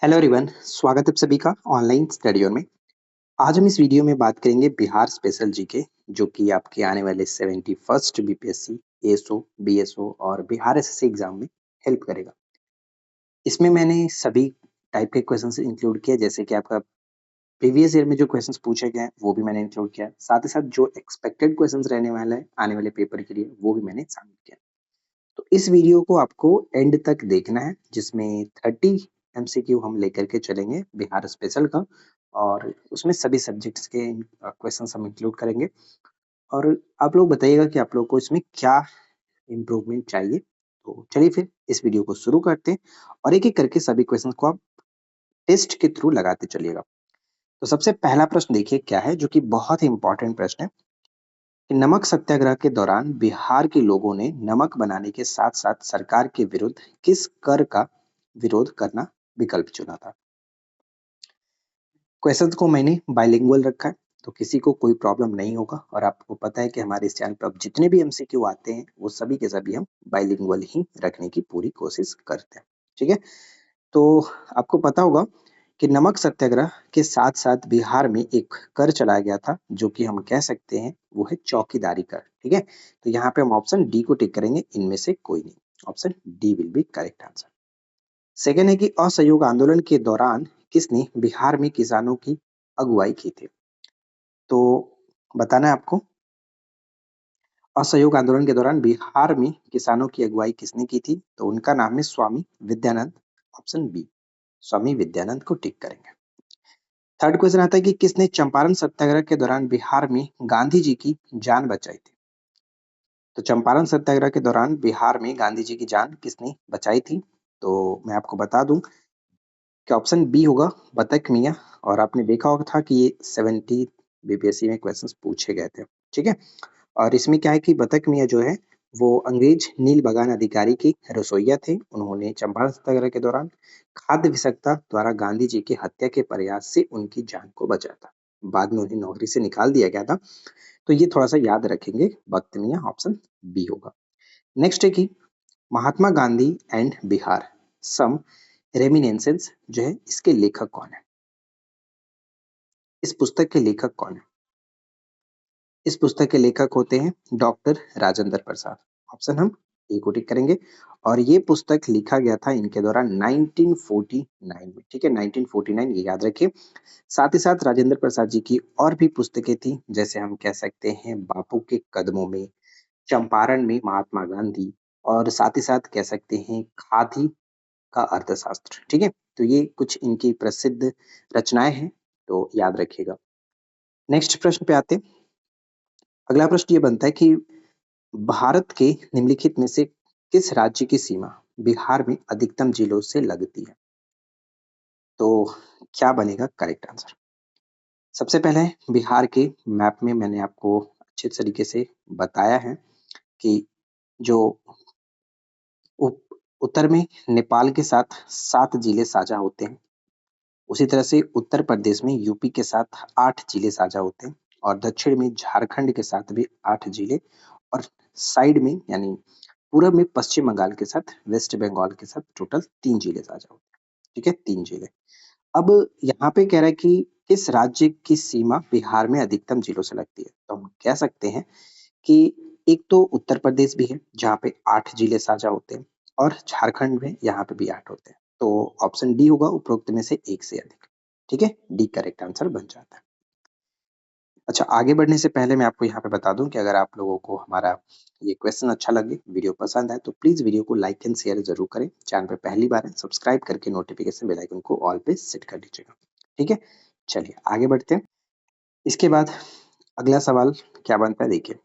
Hello everyone, स्वागत है आप सभी का ऑनलाइन स्टडी में। आज हम इस वीडियो में बात करेंगे बिहार स्पेशल जीके, जो कि आपके आने वाले 71st बीपीएससी, एएसओ, बीएसओ और बिहार एसएससी एग्जाम में हेल्प करेगा। इसमें मैंने सभी टाइप के क्वेश्चंस इंक्लूड किए, जैसे कि आपका प्रीवियस ईयर में जो क्वेश्चंस पूछे गए हैं वो भी मैंने इंक्लूड किया, साथ ही साथ जो एक्सपेक्टेड क्वेश्चंस रहने वाले हैं आने वाले पेपर के लिए वो भी मैंने शामिल किया। तो इस वीडियो को आपको एंड तक देखना है, जिसमें 30 एमसीक्यू हम लेकर के चलेंगे बिहार स्पेशल का, और उसमें सभी सब्जेक्ट्स के क्वेश्चन हम इंक्लूड करेंगे। और आप लोग बताइएगा कि आप लोग को इसमें क्या इम्प्रूवमेंट चाहिए। तो चलिए फिर इस वीडियो को शुरू करते हैं और एक एक करके सभी क्वेश्चन को आप टेस्ट के थ्रू लगाते चलिएगा। तो सबसे पहला प्रश्न देखिए क्या है, जो कि बहुत ही इंपॉर्टेंट प्रश्न है कि नमक सत्याग्रह के दौरान बिहार के लोगों ने नमक बनाने के साथ साथ सरकार के विरुद्ध किस कर का विरोध करना विकल्प चुना था। क्वेश्चंस को मैंने बाइलिंगुअल रखा है, तो किसी को कोई प्रॉब्लम नहीं होगा। और आपको पता है कि हमारे इस चैनल पर अब जितने भी एमसीक्यू आते हैं वो सभी के सभी हम बाइलिंगुअल ही रखने की पूरी कोशिश करते हैं। ठीक है, तो आपको पता होगा कि नमक सत्याग्रह के साथ साथ बिहार में एक कर चलाया गया था, जो कि हम कह सकते हैं वो है चौकीदारी कर। ठीक है, तो यहाँ पे हम ऑप्शन डी को टिक करेंगे, इनमें से कोई नहीं। Option D will be correct answer. Second है कि असहयोग आंदोलन के दौरान किसने बिहार में किसानों की अगुवाई की थी। तो बताना है आपको, असहयोग आंदोलन के दौरान बिहार में किसानों की अगुवाई किसने की थी। तो उनका नाम है स्वामी विद्यानंद। ऑप्शन बी, स्वामी विद्यानंद को टिक करेंगे। थर्ड क्वेश्चन आता है कि किसने चंपारण सत्याग्रह के दौरान बिहार में गांधी जी की जान बचाई थी। तो चंपारण सत्याग्रह के दौरान बिहार में गांधी जी की जान किसने बचाई थी। तो मैं आपको बता दूं कि ऑप्शन बी होगा, बतक मियां। और आपने देखा होगा था कि ये 70 बीपीएससी में क्वेश्चंस पूछे गए थे। ठीक है, और इसमें क्या है कि बतक मियां जो है वो अंग्रेज नील बगान अधिकारी की रसोईया थे। उन्होंने चंपारण सत्याग्रह के दौरान खाद्य विषक्ता द्वारा गांधी जी की हत्या के प्रयास से उनकी जान को बचाया था। बाद में उन्हें नौकरी से निकाल दिया गया था। तो ये थोड़ा सा याद रखेंगे, बख्त मियां ऑप्शन बी होगा। नेक्स्ट है कि महात्मा गांधी एंड बिहार सम रेमिनेंसेस जो है, इसके लेखक कौन है। इस पुस्तक के लेखक कौन है। इस पुस्तक के लेखक होते हैं डॉक्टर राजेंद्र प्रसाद। ऑप्शन हम ए को टिक करेंगे। और ये पुस्तक लिखा गया था इनके द्वारा 1949 में। ठीक है, 1949 ये याद रखिए। साथ ही साथ राजेंद्र प्रसाद जी की और भी पुस्तकें थी, जैसे हम कह सकते हैं बापू के कदमों में, चंपारण में महात्मा गांधी, और साथ ही साथ कह सकते हैं खादी का अर्थशास्त्र। ठीक है, तो ये कुछ इनकी प्रसिद्ध रचनाएं हैं, तो याद रखिएगा। नेक्स्ट प्रश्न पे आते हैं। अगला प्रश्न ये बनता है कि भारत के निम्नलिखित में से किस राज्य की सीमा बिहार में अधिकतम जिलों से लगती है। तो क्या बनेगा करेक्ट आंसर। सबसे पहले बिहार के मैप में मैंने आपको अच्छे तरीके से बताया है कि जो उत्तर में नेपाल के साथ 7 जिले साझा होते हैं, उसी तरह से उत्तर प्रदेश में यूपी के साथ 8 जिले साझा होते हैं, और दक्षिण में झारखंड के साथ भी 8 जिले, और साइड में यानी पूरब में पश्चिम बंगाल के साथ, वेस्ट बंगाल के साथ टोटल 3 जिले साझा होते हैं। ठीक है, 3 जिले। अब यहाँ पे कह रहा है कि किस राज्य की सीमा बिहार में अधिकतम जिलों से लगती है। तो हम कह सकते हैं कि एक तो उत्तर प्रदेश भी है जहाँ पे 8 जिले साझा होते हैं, और झारखंड में यहाँ पे भी 8 होते हैं। तो ऑप्शन डी होगा उपरोक्त में से एक से अधिक। ठीक है, डी करेक्ट आंसर बन जाता है। अच्छा, आगे बढ़ने से पहले मैं आपको यहाँ पे बता दूं कि अगर आप लोगों को हमारा ये क्वेश्चन अच्छा लगे, वीडियो पसंद आए, तो प्लीज वीडियो को लाइक एंड शेयर जरूर करें। चैनल पे पहली बार है, सब्सक्राइब करके नोटिफिकेशन बेल आइकन को ऑल पे सेट कर दीजिएगा। ठीक है, चलिए आगे बढ़ते हैं। इसके बाद अगला सवाल क्या बनता है, देखिए।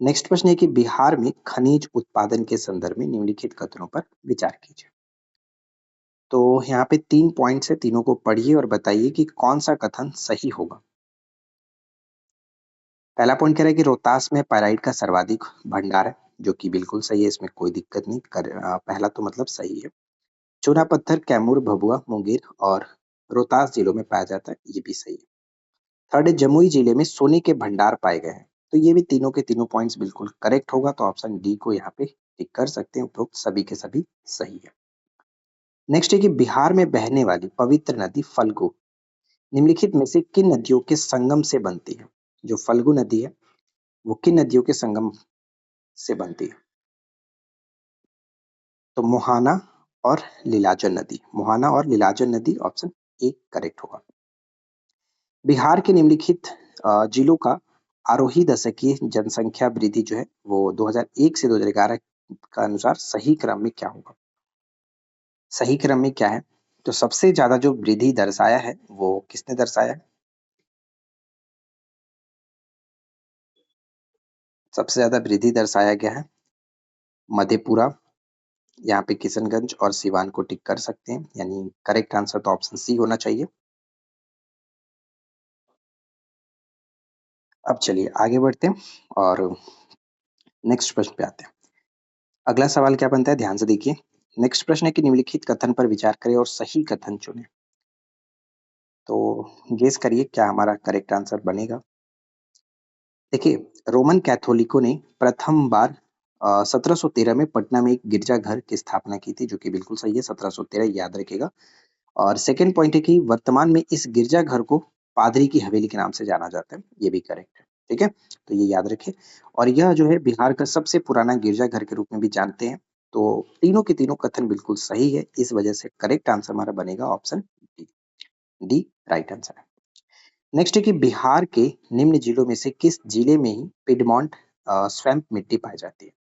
नेक्स्ट प्रश्न है कि बिहार में खनिज उत्पादन के संदर्भ में निम्नलिखित कथनों पर विचार कीजिए। तो यहाँ पे 3 पॉइंट्स है, तीनों को पढ़िए और बताइए कि कौन सा कथन सही होगा। पहला पॉइंट कह रहा है कि रोहतास में पाइराइट का सर्वाधिक भंडार है, जो कि बिल्कुल सही है, इसमें कोई दिक्कत नहीं पहला तो मतलब सही है। चूना पत्थर कैमूर, भभुआ, मुंगेर और रोहतास जिलों में पाया जाता है, ये भी सही है। थर्ड है जमुई जिले में सोने के भंडार पाए गए हैं, तो ये भी तीनों के तीनों पॉइंट्स बिल्कुल करेक्ट होगा, तो ऑप्शन डी को यहाँ पे टिक कर सकते हैं, उपरोक्त सभी के सभी सही है। नेक्स्ट है कि बिहार में बहने वाली पवित्र नदी फल्गु निम्नलिखित में से किन नदियों के संगम से बनती है? जो फल्गु नदी है वो किन नदियों के संगम से बनती है? तो मोहाना और लीलाजल नदी, मोहाना और लीलाजल नदी ऑप्शन ए करेक्ट होगा। बिहार के निम्नलिखित जिलों का आरोही दशकीय जनसंख्या वृद्धि जो है वो 2001 से 2011 का अनुसार सही क्रम में क्या होगा? सही क्रम में क्या है? तो सबसे ज्यादा जो वृद्धि दर्शाया है वो किसने दर्शाया है? सबसे ज्यादा वृद्धि दर्शाया गया है मधेपुरा, यहाँ पे किशनगंज और सिवान को टिक कर सकते हैं, यानी करेक्ट आंसर तो ऑप्शन सी होना चाहिए। अब चलिए आगे बढ़ते हैं और नेक्स्ट प्रश्न पे आते हैं। अगला सवाल क्या बनता है, ध्यान से देखिए। नेक्स्ट प्रश्न है कि निम्नलिखित कथन पर विचार करें और सही कथन चुनें। तो गेस करिए क्या हमारा करेक्ट आंसर बनेगा। देखिए, रोमन कैथोलिकों ने प्रथम बार 1713 में पटना में एक गिरजाघर की स्थापना की थी, जो कि बिल्कुल सही है, 1713 याद रखेगा। और सेकंड पॉइंट है कि वर्तमान में इस गिरजाघर को पादरी की हवेली के नाम से जाना जाता है, ये भी करेक्ट है। ठीक है, तो ये याद रखें। और यह जो है बिहार का सबसे पुराना गिरजाघर के रूप में भी जानते हैं। तो तीनों के तीनों कथन बिल्कुल सही है, इस वजह से करेक्ट आंसर हमारा बनेगा option D. D right answer है। नेक्स्ट है कि बिहार के निम्न जिलों में से किस जिले में ही पिडमॉन्ट स्वैम्प मिट्टी पाई जाती है?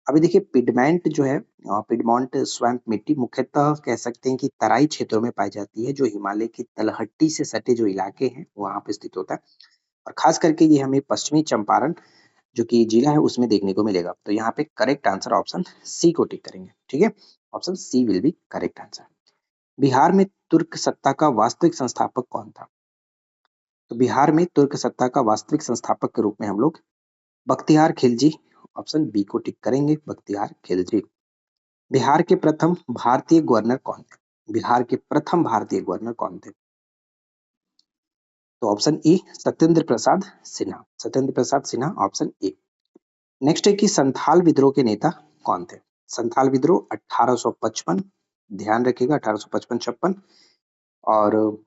अभी देखिए पिडमेंट जो है, पिडमॉन्ट स्वैम्प मिट्टी मुख्यतः कह सकते हैं कि तराई क्षेत्रों में पाई जाती है, जो हिमालय की तलहटी से सटे जो इलाके हैं वहां पे स्थित होता है। और खास करके ये हमें पश्चिमी चंपारण जो कि जिला है उसमें देखने को मिलेगा। तो यहाँ पे करेक्ट आंसर ऑप्शन सी को टिक करेंगे। ठीक है, option C will be correct answer. Bihar में तुर्क सत्ता का वास्तविक संस्थापक कौन था? तो बिहार में तुर्क सत्ता का वास्तविक संस्थापक के रूप में हम लोग बख्तियार खिलजी, ऑप्शन बी को टिक करेंगे, बख्तियार खिलजी। बिहार के प्रथम भारतीय गवर्नर कौन थे? बिहार के प्रथम भारतीय गवर्नर कौन थे? तो option A Satyendra Prasad Sinha, Satyendra Prasad Sinha option A. Next है कि संथाल विद्रोह के नेता कौन थे? संथाल विद्रोह 1855, ध्यान रखिएगा 1855-56। और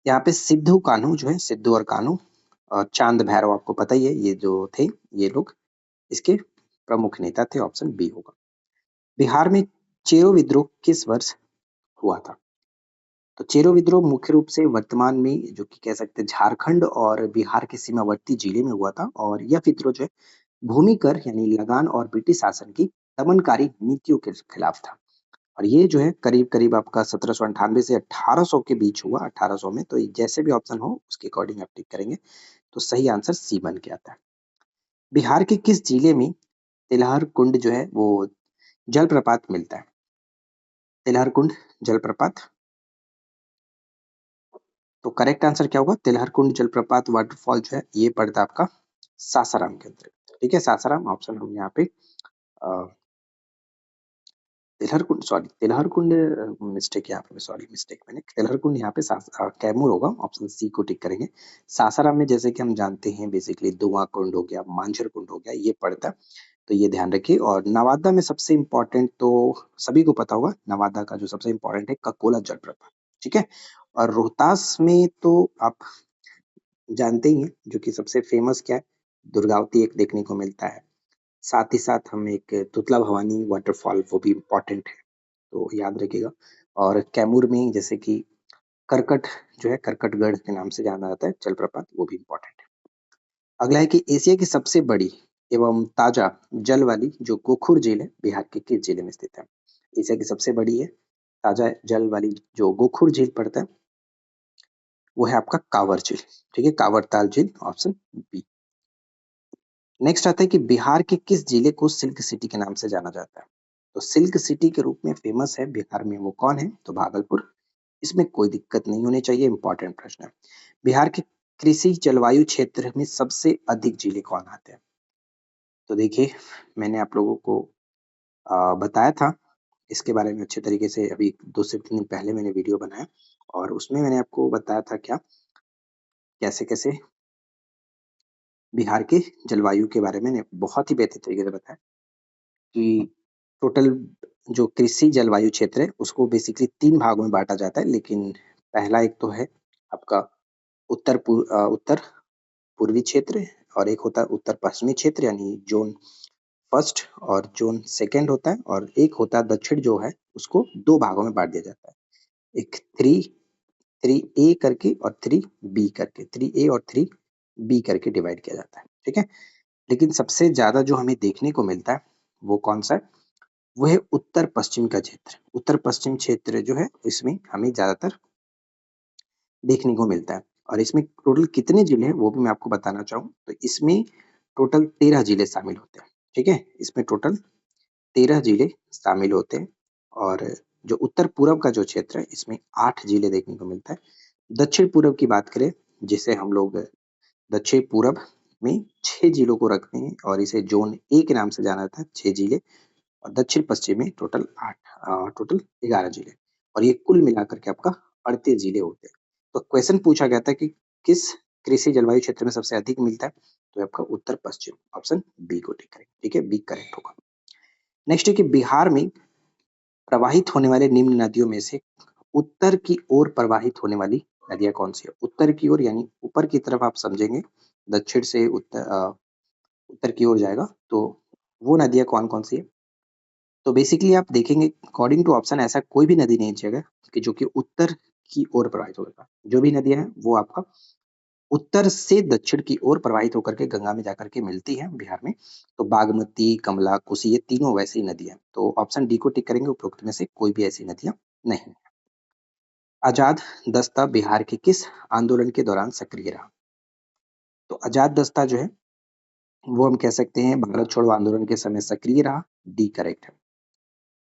यहाँ पे सिद्धू कान्हू जो है, सिद्धू और कान्हू और चांद भैरव आपको पता ही है, ये जो थे ये लोग इसके प्रमुख नेता थे, ऑप्शन बी होगा। बिहार में चेरो विद्रोह किस वर्ष हुआ था? तो चेरो विद्रोह मुख्य रूप से वर्तमान में जो कि कह सकते हैं झारखंड और बिहार के सीमावर्ती जिले में हुआ था। और यह विद्रोह जो है भूमि कर यानी लगान और ब्रिटिश शासन की दमनकारी नीतियों के खिलाफ था। और ये जो है करीब करीब आपका 1798 से 1800 के बीच हुआ, 1800 में। तो जैसे भी ऑप्शन हो उसके अकॉर्डिंग आप टिक करेंगे, तो सही आंसर सी बन के आता है। बिहार के किस जिले में तिलहर कुंड जो है वो जलप्रपात मिलता है? तिलहर कुंड जलप्रपात, तो करेक्ट आंसर क्या होगा? तिलहर कुंड जलप्रपात वाटरफॉल जो है ये पड़ता है आपका सासाराम के अंतर्गत। ठीक है, सासाराम ऑप्शन हम यहाँ पे तिलहर कुंड, सॉरी तिलहर कुंड, मिस्टेक यहाँ पे, सॉरी मिस्टेक मैंने, तिलहर कुंड यहाँ पे कैमूर होगा, ऑप्शन सी को टिक करेंगे। सासाराम में जैसे कि हम जानते हैं बेसिकली धुआं कुंड हो गया, मांझर कुंड हो गया, ये पड़ता है। तो ये ध्यान रखिए। और नवादा में सबसे इम्पोर्टेंट तो सभी को पता होगा, नवादा का जो सबसे इम्पोर्टेंट है ककोला जलप्रपात। ठीक है, और रोहतास में तो आप जानते ही हैं जो कि सबसे फेमस क्या है, दुर्गावती एक देखने को मिलता है। साथ ही साथ हम एक तुतला भवानी वाटरफॉल वो भी इम्पोर्टेंट है, तो याद रखिएगा। और कैमूर में जैसे कि करकट जो है, करकटगढ़ के नाम से जाना जाता है जलप्रपात, वो भी इम्पोर्टेंट है। अगला है कि एशिया की सबसे बड़ी एवं ताजा जल वाली जो गोखुर झील है बिहार के किस जिले में स्थित है? एशिया की सबसे बड़ी है ताजा जल वाली जो गोखुर झील पड़ता है वो है आपका कांवर झील। ठीक है, कांवर ताल झील ऑप्शन बी। नेक्स्ट आता है कि बिहार के किस जिले को सिल्क सिटी के नाम से जाना जाता है? तो सिल्क सिटी के रूप में फेमस है बिहार में, वो कौन है? तो भागलपुर। इसमें कोई दिक्कत नहीं होनी चाहिए, इंपॉर्टेंट प्रश्न है। बिहार के कृषि जलवायु क्षेत्र में सबसे अधिक जिले कौन आते हैं? तो देखिए मैंने आप लोगों को बताया था इसके बारे में अच्छे तरीके से, अभी 2 से 3 दिन पहले मैंने वीडियो बनाया और उसमें मैंने आपको बताया था क्या, कैसे कैसे बिहार के जलवायु के बारे में बहुत ही बेहतर तरीके से बताया कि टोटल जो कृषि जलवायु क्षेत्र है उसको बेसिकली 3 भागों में बाँटा जाता है, लेकिन पहला एक तो है आपका उत्तर पूर्वी क्षेत्र और एक होता है उत्तर पश्चिमी क्षेत्र यानी ज़ोन फर्स्ट और ज़ोन सेकंड होता है और एक होता है दक्षिण जो है उसको 2 भागों में बाँट दिया जाता है। एक 3 ए करके और 3 बी करके, 3 ए और 3 बी करके डिवाइड किया जाता है, ठीक है? लेकिन सबसे ज़्यादा जो हमें देखने को मिलता है वो कौन-सा है? वो है उत्तर-पश्चिम का क्षेत्र। उत्तर-पश्चिम क्षेत्र जो है इसमें हमें ज़्यादातर देखने को मिलता है और इसमें टोटल कितने जिले हैं वो भी मैं आपको बताना चाहूँ तो इसमें टोटल 13 जिले शामिल होते हैं, ठीक है? इसमें टोटल 13 जिले शामिल होते हैं और जो उत्तर-पूर्व का जो क्षेत्र है इसमें 8 जिले देखने को मिलता है। दक्षिण-पूर्व की बात करें जिसे हम लोग दक्षिण-पूर्व में 6 जिलों को रखते हैं और इसे ज़ोन ए के नाम से जाना जाता है, 6 जिले और दक्षिण-पश्चिम में टोटल 11 जिले और ये कुल मिलाकर के आपका 38 जिले होते हैं। तो क्वेश्चन पूछा गया था कि किस कृषि जलवायु क्षेत्र में सबसे अधिक मिलता है? तो आपका उत्तर-पश्चिम ऑप्शन बी को टिक करें, ठीक है? बी करेक्ट होगा। नेक्स्ट है कि बिहार में प्रवाहित होने वाले निम्न नदियों में से उत्तर की ओर प्रवाहित होने वाली नदियाँ कौन-सी है? उत्तर की ओर यानी ऊपर की तरफ आप समझेंगे, दक्षिण से उत्तर की ओर जाएगा, तो वो नदियाँ कौन-कौन सी है? तो बेसिकली आप देखेंगे अकॉर्डिंग टू ऑप्शन ऐसा कोई भी नदी नहीं जगह कि जो कि उत्तर की ओर प्रवाहित होगा। जो भी नदियाँ हैं वो आपका उत्तर से दक्षिण की ओर प्रवाहित होकर के गंगा में जाकर के मिलती हैं बिहार में। तो बागमती, कमला, कोसी ये तीनों वैसी नदियाँ। तो ऑप्शन डी को टिक करेंगे उपरोक्त में से कोई भी ऐसी नदियाँ नहीं। आजाद दस्ता बिहार के किस आंदोलन के दौरान सक्रिय रहा? तो आजाद दस्ता जो है वो हम कह सकते हैं भारत छोड़ो आंदोलन के समय सक्रिय रहा, डी करेक्ट है।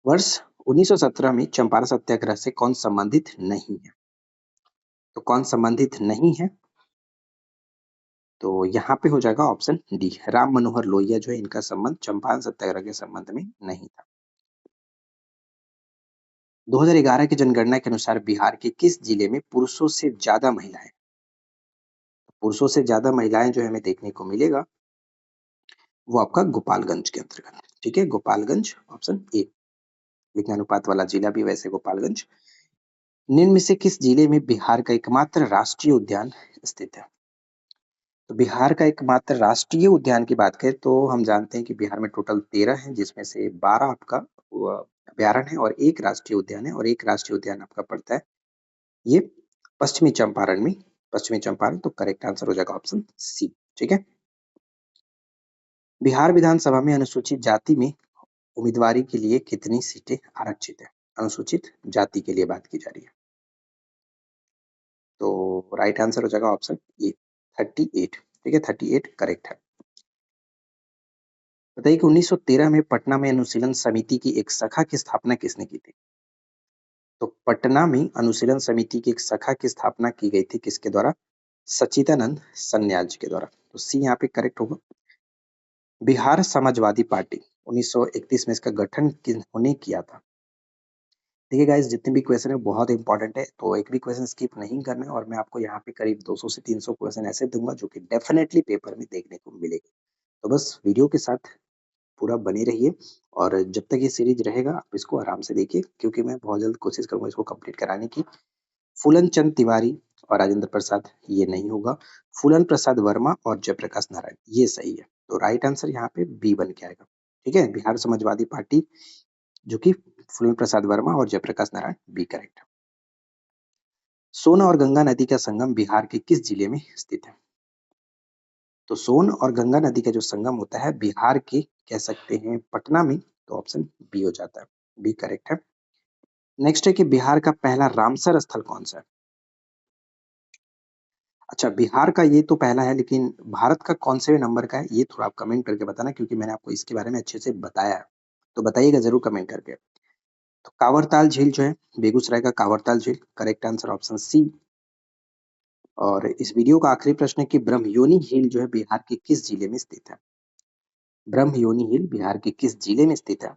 वर्ष 1917 में चंपारण सत्याग्रह से कौन संबंधित नहीं है? तो कौन संबंधित नहीं है? तो यहाँ पे हो जाएगा ऑप्शन डी, राम मनोहर लोहिया जो है इनका संबंध चंपारण सत्याग्रह के संबंध में नहीं था। 2011 की जनगणना के अनुसार बिहार के किस जिले में पुरुषों से ज्यादा महिलाएं? पुरुषों से ज्यादा महिलाएं जो हमें देखने को मिलेगा वो आपका गोपालगंज के अंतर्गत, ठीक है? गोपालगंज ऑप्शन ए, लिंगानुपात वाला जिला भी वैसे गोपालगंज। निम्न में से किस जिले में बिहार का एकमात्र राष्ट्रीय उद्यान स्थित है? तो बिहार का एकमात्र राष्ट्रीय उद्यान की बात करें तो हम जानते हैं कि बिहार में टोटल 13 है जिसमें से 12 आपका अभ्यारण्य है और एक राष्ट्रीय उद्यान है और एक राष्ट्रीय उद्यान आपका पड़ता है ये पश्चिमी चंपारण में। पश्चिमी चंपारण तो करेक्ट आंसर हो जाएगा ऑप्शन सी, ठीक है? बिहार विधानसभा में अनुसूचित जाति में उम्मीदवारी के लिए कितनी सीटें आरक्षित है? अनुसूचित जाति के लिए बात की जा रही है तो राइट आंसर हो जाएगा ऑप्शन ए 38, ठीक है? 38 करेक्ट है। बताइए कि 1913 में पटना में अनुशीलन समिति की एक शाखा की स्थापना किसने की थी? तो पटना में अनुशीलन समिति की एक शाखा की स्थापना की गई थी किसके द्वारा? सच्चिदानंद सन्याल जी के द्वारा। तो सी यहाँ पे करेक्ट होगा। बिहार समाजवादी पार्टी 1931 में इसका गठन किन्होंने किया था? देखिए गाइस जितने भी क्वेश्चन है बहुत इंपॉर्टेंट है तो एक भी क्वेश्चन स्किप नहीं करना है और मैं आपको यहाँ पे करीब 200 से 300 क्वेश्चन ऐसे दूंगा जो कि डेफिनेटली पेपर में देखने को मिलेगा। तो बस वीडियो के साथ पूरा बने रहिए और जब तक ये सीरीज रहेगा आप इसको आराम से देखिए क्योंकि मैं बहुत जल्द कोशिश करूंगा इसको कंप्लीट कराने की। फूलन चंद तिवारी और राजेंद्र प्रसाद ये नहीं होगा, फूलन प्रसाद वर्मा और जयप्रकाश नारायण ये सही है। तो राइट आंसर यहाँ पे बी बन के आएगा, ठीक है? बिहार समाजवादी पार्टी जो कि फूलन प्रसाद वर्मा और जयप्रकाश नारायण बी करेक्ट। सोन और गंगा नदी का संगम बिहार के किस जिले में स्थित है? तो सोन और गंगा नदी का जो संगम होता है बिहार के कह सकते हैं पटना में, तो ऑप्शन बी हो जाता है, बी करेक्ट है। नेक्स्ट है कि बिहार का पहला रामसर स्थल कौन सा है? अच्छा बिहार का ये तो पहला है लेकिन भारत का कौन से नंबर का है ये थोड़ा आप कमेंट करके बताना क्योंकि मैंने आपको इसके बारे में अच्छे से बताया है। तो बताइएगा जरूर कमेंट करके। तो कांवरताल झील जो है बेगूसराय का कांवरताल झील करेक्ट आंसर ऑप्शन सी। और इस वीडियो का आखिरी प्रश्न है कि ब्रह्मयोनी झील जो है बिहार के किस जिले में स्थित है? ब्रह्मयोनी झील बिहार के किस जिले में स्थित है?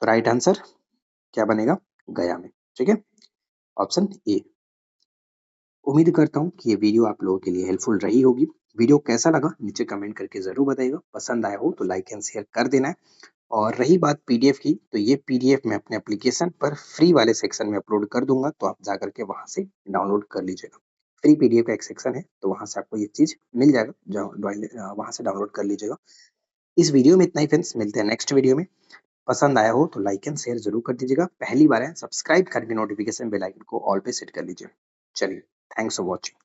तो राइट आंसर क्या बनेगा? गया में, ठीक है? Option A. उम्मीद करता हूँ कि ये वीडियो आप लोगों के लिए हेल्पफुल रही होगी। वीडियो कैसा लगा नीचे कमेंट करके जरूर बताइएगा। पसंद आया हो तो लाइक एंड शेयर कर देना है और रही बात पीडीएफ की, तो ये पीडीएफ मैं अपने एप्लीकेशन पर फ्री वाले सेक्शन में अपलोड कर दूंगा, तो आप जाकर के वहां से डाउनलोड कर लीजिएगा। फ्री पीडीएफ का एक सेक्शन है, तो वहां से आपको ये चीज मिल जाएगा, जो वहां से डाउनलोड कर लीजिएगा। इस वीडियो में इतना ही फ्रेंड्स, मिलते हैं नेक्स्ट वीडियो में। पसंद आया हो तो लाइक एंड शेयर जरूर कर दीजिएगा। पहली बार है, सब्सक्राइब करके नोटिफिकेशन बेल आइकन को ऑल पे सेट कर लीजिए। चलिए, थैंक्स फॉर वॉचिंग।